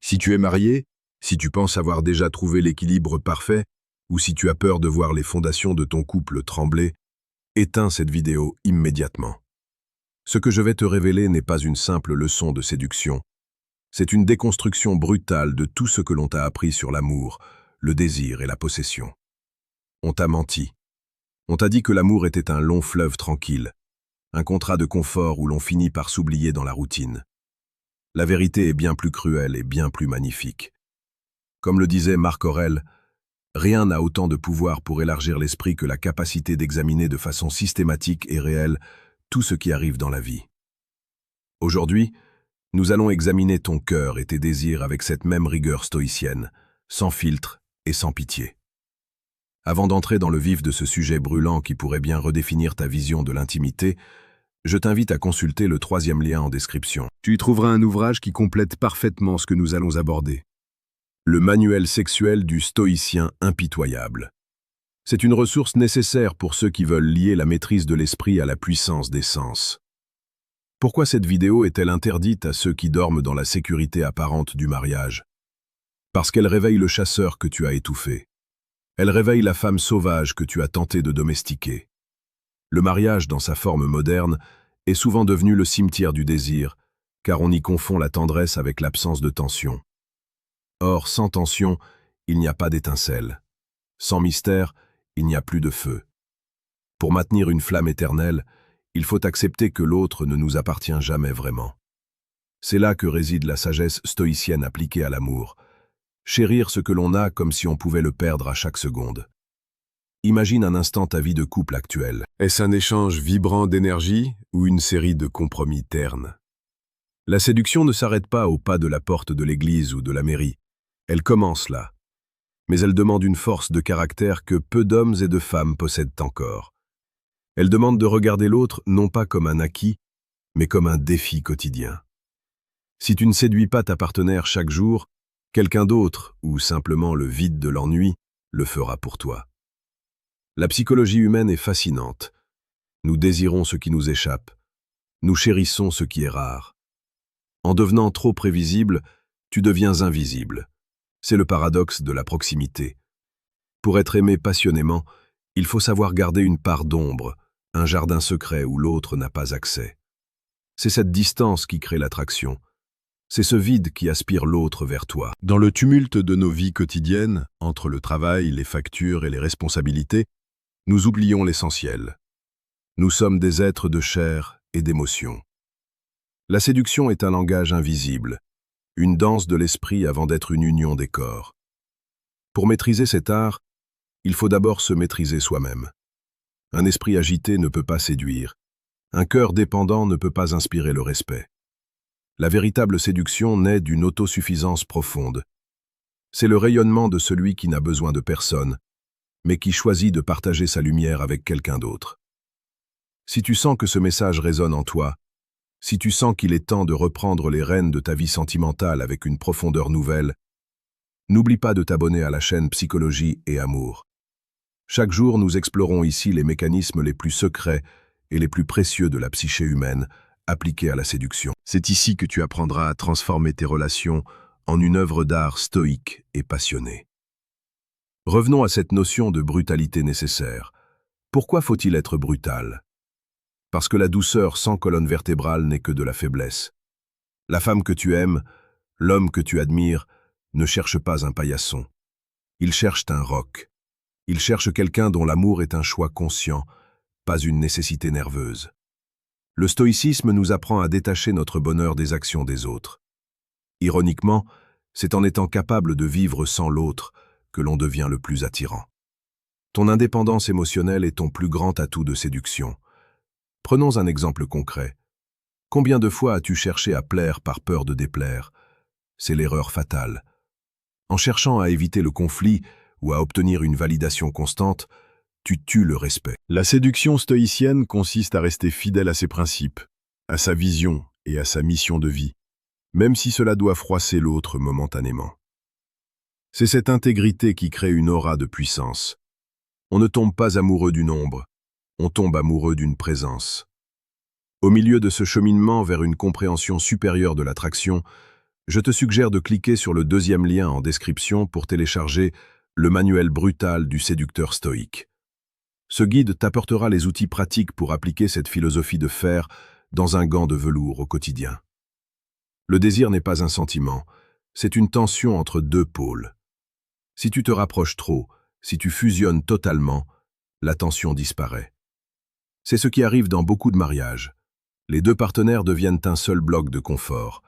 Si tu es marié, si tu penses avoir déjà trouvé l'équilibre parfait, ou si tu as peur de voir les fondations de ton couple trembler, éteins cette vidéo immédiatement. Ce que je vais te révéler n'est pas une simple leçon de séduction. C'est une déconstruction brutale de tout ce que l'on t'a appris sur l'amour, le désir et la possession. On t'a menti. On t'a dit que l'amour était un long fleuve tranquille, un contrat de confort où l'on finit par s'oublier dans la routine. La vérité est bien plus cruelle et bien plus magnifique. Comme le disait Marc Aurèle, rien n'a autant de pouvoir pour élargir l'esprit que la capacité d'examiner de façon systématique et réelle tout ce qui arrive dans la vie. Aujourd'hui, nous allons examiner ton cœur et tes désirs avec cette même rigueur stoïcienne, sans filtre et sans pitié. Avant d'entrer dans le vif de ce sujet brûlant qui pourrait bien redéfinir ta vision de l'intimité, je t'invite à consulter le 3e lien en description. Tu y trouveras un ouvrage qui complète parfaitement ce que nous allons aborder. Le manuel sexuel du stoïcien impitoyable. C'est une ressource nécessaire pour ceux qui veulent lier la maîtrise de l'esprit à la puissance des sens. Pourquoi cette vidéo est-elle interdite à ceux qui dorment dans la sécurité apparente du mariage? Parce qu'elle réveille le chasseur que tu as étouffé. Elle réveille la femme sauvage que tu as tenté de domestiquer. Le mariage, dans sa forme moderne, est souvent devenu le cimetière du désir, car on y confond la tendresse avec l'absence de tension. Or, sans tension, il n'y a pas d'étincelle. Sans mystère, il n'y a plus de feu. Pour maintenir une flamme éternelle, il faut accepter que l'autre ne nous appartient jamais vraiment. C'est là que réside la sagesse stoïcienne appliquée à l'amour. Chérir ce que l'on a comme si on pouvait le perdre à chaque seconde. Imagine un instant ta vie de couple actuelle. Est-ce un échange vibrant d'énergie ou une série de compromis ternes? La séduction ne s'arrête pas au pas de la porte de l'église ou de la mairie. Elle commence là. Mais elle demande une force de caractère que peu d'hommes et de femmes possèdent encore. Elle demande de regarder l'autre non pas comme un acquis, mais comme un défi quotidien. Si tu ne séduis pas ta partenaire chaque jour, quelqu'un d'autre, ou simplement le vide de l'ennui, le fera pour toi. La psychologie humaine est fascinante. Nous désirons ce qui nous échappe. Nous chérissons ce qui est rare. En devenant trop prévisible, tu deviens invisible. C'est le paradoxe de la proximité. Pour être aimé passionnément, il faut savoir garder une part d'ombre, un jardin secret où l'autre n'a pas accès. C'est cette distance qui crée l'attraction. C'est ce vide qui aspire l'autre vers toi. Dans le tumulte de nos vies quotidiennes, entre le travail, les factures et les responsabilités, nous oublions l'essentiel. Nous sommes des êtres de chair et d'émotion. La séduction est un langage invisible, une danse de l'esprit avant d'être une union des corps. Pour maîtriser cet art, il faut d'abord se maîtriser soi-même. Un esprit agité ne peut pas séduire. Un cœur dépendant ne peut pas inspirer le respect. La véritable séduction naît d'une autosuffisance profonde. C'est le rayonnement de celui qui n'a besoin de personne, mais qui choisit de partager sa lumière avec quelqu'un d'autre. Si tu sens que ce message résonne en toi, si tu sens qu'il est temps de reprendre les rênes de ta vie sentimentale avec une profondeur nouvelle, n'oublie pas de t'abonner à la chaîne Psychologie et Amour. Chaque jour, nous explorons ici les mécanismes les plus secrets et les plus précieux de la psyché humaine, appliquée à la séduction. C'est ici que tu apprendras à transformer tes relations en une œuvre d'art stoïque et passionnée. Revenons à cette notion de brutalité nécessaire. Pourquoi faut-il être brutal? Parce que la douceur sans colonne vertébrale n'est que de la faiblesse. La femme que tu aimes, l'homme que tu admires, ne cherche pas un paillasson. Ils cherchent un roc. Ils cherchent quelqu'un dont l'amour est un choix conscient, pas une nécessité nerveuse. Le stoïcisme nous apprend à détacher notre bonheur des actions des autres. Ironiquement, c'est en étant capable de vivre sans l'autre que l'on devient le plus attirant. Ton indépendance émotionnelle est ton plus grand atout de séduction. Prenons un exemple concret. Combien de fois as-tu cherché à plaire par peur de déplaire? C'est l'erreur fatale. En cherchant à éviter le conflit ou à obtenir une validation constante, tu tues le respect. La séduction stoïcienne consiste à rester fidèle à ses principes, à sa vision et à sa mission de vie, même si cela doit froisser l'autre momentanément. C'est cette intégrité qui crée une aura de puissance. On ne tombe pas amoureux du nombre, on tombe amoureux d'une présence. Au milieu de ce cheminement vers une compréhension supérieure de l'attraction, Je te suggère de cliquer sur le deuxième lien en description pour télécharger le manuel brutal du séducteur stoïque. Ce guide t'apportera les outils pratiques pour appliquer cette philosophie de fer dans un gant de velours au quotidien. Le désir n'est pas un sentiment, c'est une tension entre deux pôles. Si tu te rapproches trop, si tu fusionnes totalement, la tension disparaît. C'est ce qui arrive dans beaucoup de mariages. Les deux partenaires deviennent un seul bloc de confort.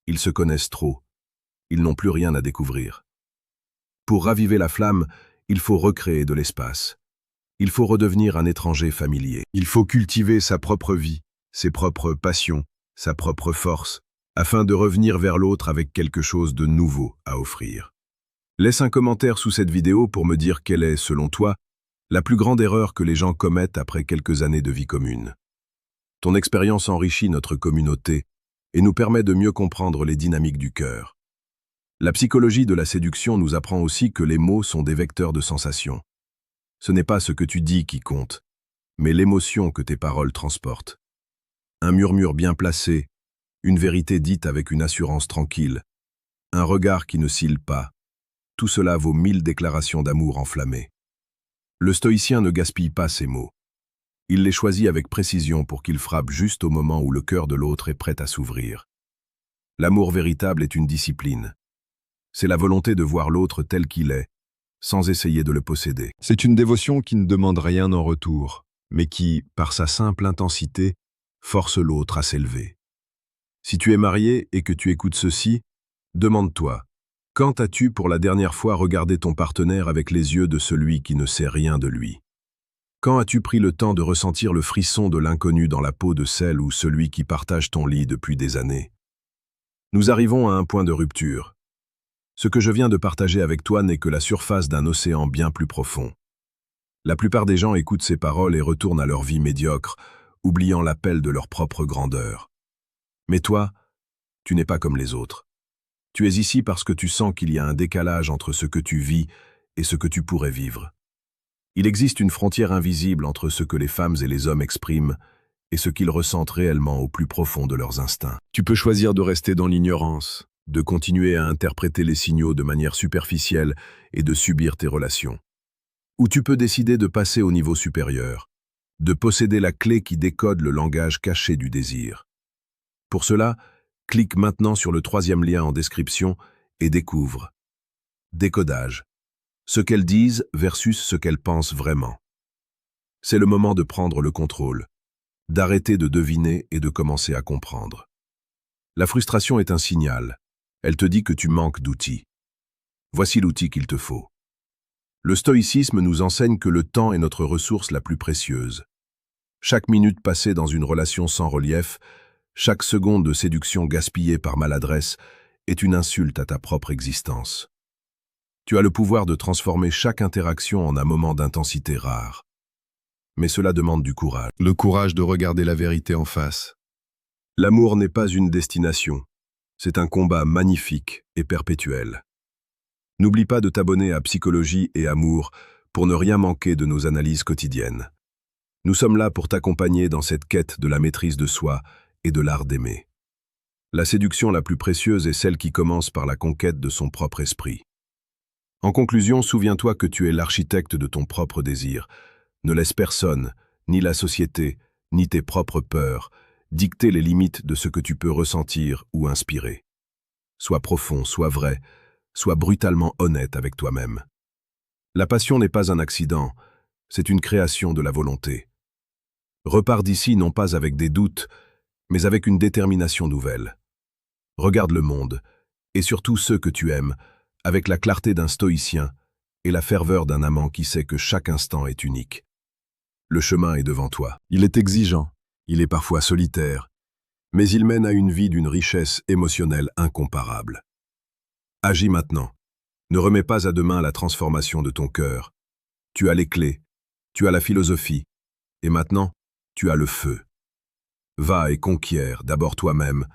Ils se connaissent trop. Ils n'ont plus rien à découvrir. Pour raviver la flamme, il faut recréer de l'espace. Il faut redevenir un étranger familier. Il faut cultiver sa propre vie, ses propres passions, sa propre force, afin de revenir vers l'autre avec quelque chose de nouveau à offrir. Laisse un commentaire sous cette vidéo pour me dire quelle est, selon toi, la plus grande erreur que les gens commettent après quelques années de vie commune. Ton expérience enrichit notre communauté et nous permet de mieux comprendre les dynamiques du cœur. La psychologie de la séduction nous apprend aussi que les mots sont des vecteurs de sensations. Ce n'est pas ce que tu dis qui compte, mais l'émotion que tes paroles transportent. Un murmure bien placé, une vérité dite avec une assurance tranquille, un regard qui ne cille pas, tout cela vaut 1000 déclarations d'amour enflammées. Le stoïcien ne gaspille pas ses mots. Il les choisit avec précision pour qu'ils frappent juste au moment où le cœur de l'autre est prêt à s'ouvrir. L'amour véritable est une discipline. C'est la volonté de voir l'autre tel qu'il est, sans essayer de le posséder. C'est une dévotion qui ne demande rien en retour, mais qui, par sa simple intensité, force l'autre à s'élever. Si tu es marié et que tu écoutes ceci, demande-toi, quand as-tu pour la dernière fois regardé ton partenaire avec les yeux de celui qui ne sait rien de lui? Quand as-tu pris le temps de ressentir le frisson de l'inconnu dans la peau de celle ou celui qui partage ton lit depuis des années? Nous arrivons à un point de rupture. Ce que je viens de partager avec toi n'est que la surface d'un océan bien plus profond. La plupart des gens écoutent ces paroles et retournent à leur vie médiocre, oubliant l'appel de leur propre grandeur. Mais toi, tu n'es pas comme les autres. Tu es ici parce que tu sens qu'il y a un décalage entre ce que tu vis et ce que tu pourrais vivre. Il existe une frontière invisible entre ce que les femmes et les hommes expriment et ce qu'ils ressentent réellement au plus profond de leurs instincts. Tu peux choisir de rester dans l'ignorance, de continuer à interpréter les signaux de manière superficielle et de subir tes relations. Ou tu peux décider de passer au niveau supérieur, de posséder la clé qui décode le langage caché du désir. Pour cela, clique maintenant sur le troisième lien en description et découvre. Décodage. Ce qu'elles disent versus ce qu'elles pensent vraiment. C'est le moment de prendre le contrôle, d'arrêter de deviner et de commencer à comprendre. La frustration est un signal. Elle te dit que tu manques d'outils. Voici l'outil qu'il te faut. Le stoïcisme nous enseigne que le temps est notre ressource la plus précieuse. Chaque minute passée dans une relation sans relief, chaque seconde de séduction gaspillée par maladresse est une insulte à ta propre existence. Tu as le pouvoir de transformer chaque interaction en un moment d'intensité rare. Mais cela demande du courage. Le courage de regarder la vérité en face. L'amour n'est pas une destination. C'est un combat magnifique et perpétuel. N'oublie pas de t'abonner à Psychologie et Amour pour ne rien manquer de nos analyses quotidiennes. Nous sommes là pour t'accompagner dans cette quête de la maîtrise de soi et de l'art d'aimer. La séduction la plus précieuse est celle qui commence par la conquête de son propre esprit. En conclusion, souviens-toi que tu es l'architecte de ton propre désir. Ne laisse personne, ni la société, ni tes propres peurs, dicter les limites de ce que tu peux ressentir ou inspirer. Sois profond, sois vrai, sois brutalement honnête avec toi-même. La passion n'est pas un accident, c'est une création de la volonté. Repars d'ici non pas avec des doutes, mais avec une détermination nouvelle. Regarde le monde, et surtout ceux que tu aimes, avec la clarté d'un stoïcien et la ferveur d'un amant qui sait que chaque instant est unique. Le chemin est devant toi. Il est exigeant, il est parfois solitaire, mais il mène à une vie d'une richesse émotionnelle incomparable. Agis maintenant. Ne remets pas à demain la transformation de ton cœur. Tu as les clés, tu as la philosophie, et maintenant, tu as le feu. Va et conquiers d'abord toi-même,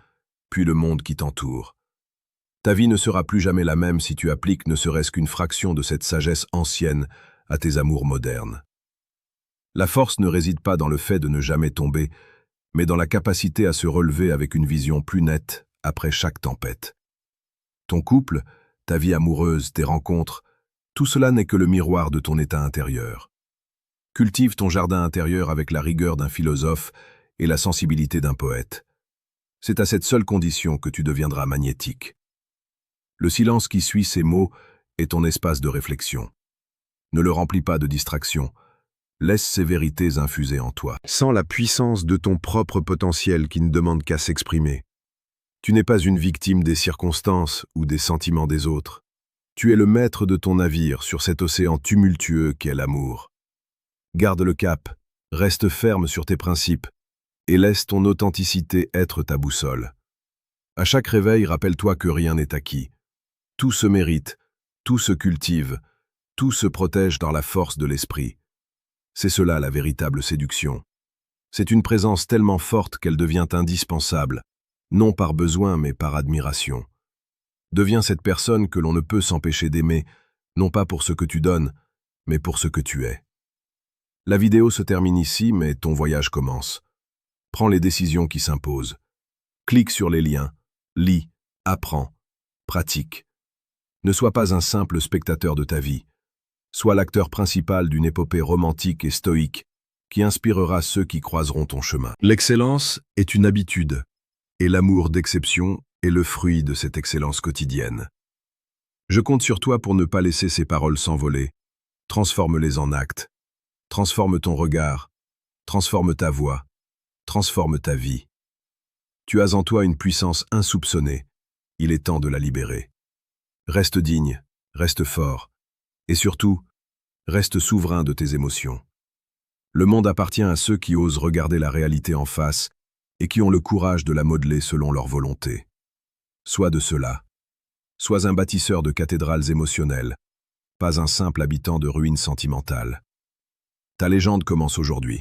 puis le monde qui t'entoure. Ta vie ne sera plus jamais la même si tu appliques ne serait-ce qu'une fraction de cette sagesse ancienne à tes amours modernes. La force ne réside pas dans le fait de ne jamais tomber, mais dans la capacité à se relever avec une vision plus nette après chaque tempête. Ton couple, ta vie amoureuse, tes rencontres, tout cela n'est que le miroir de ton état intérieur. Cultive ton jardin intérieur avec la rigueur d'un philosophe et la sensibilité d'un poète. C'est à cette seule condition que tu deviendras magnétique. Le silence qui suit ces mots est ton espace de réflexion. Ne le remplis pas de distractions. Laisse ces vérités infuser en toi. Sens la puissance de ton propre potentiel qui ne demande qu'à s'exprimer. Tu n'es pas une victime des circonstances ou des sentiments des autres. Tu es le maître de ton navire sur cet océan tumultueux qu'est l'amour. Garde le cap, reste ferme sur tes principes et laisse ton authenticité être ta boussole. À chaque réveil, rappelle-toi que rien n'est acquis. Tout se mérite, tout se cultive, tout se protège dans la force de l'esprit. C'est cela la véritable séduction. C'est une présence tellement forte qu'elle devient indispensable, non par besoin mais par admiration. Deviens cette personne que l'on ne peut s'empêcher d'aimer, non pas pour ce que tu donnes, mais pour ce que tu es. La vidéo se termine ici, mais ton voyage commence. Prends les décisions qui s'imposent. Clique sur les liens, lis, apprends, pratique. Ne sois pas un simple spectateur de ta vie. Sois l'acteur principal d'une épopée romantique et stoïque qui inspirera ceux qui croiseront ton chemin. L'excellence est une habitude, et l'amour d'exception est le fruit de cette excellence quotidienne. Je compte sur toi pour ne pas laisser ces paroles s'envoler. Transforme-les en actes. Transforme ton regard. Transforme ta voix. Transforme ta vie. Tu as en toi une puissance insoupçonnée. Il est temps de la libérer. Reste digne, reste fort, et surtout, reste souverain de tes émotions. Le monde appartient à ceux qui osent regarder la réalité en face et qui ont le courage de la modeler selon leur volonté. Sois de cela. Sois un bâtisseur de cathédrales émotionnelles, pas un simple habitant de ruines sentimentales. Ta légende commence aujourd'hui.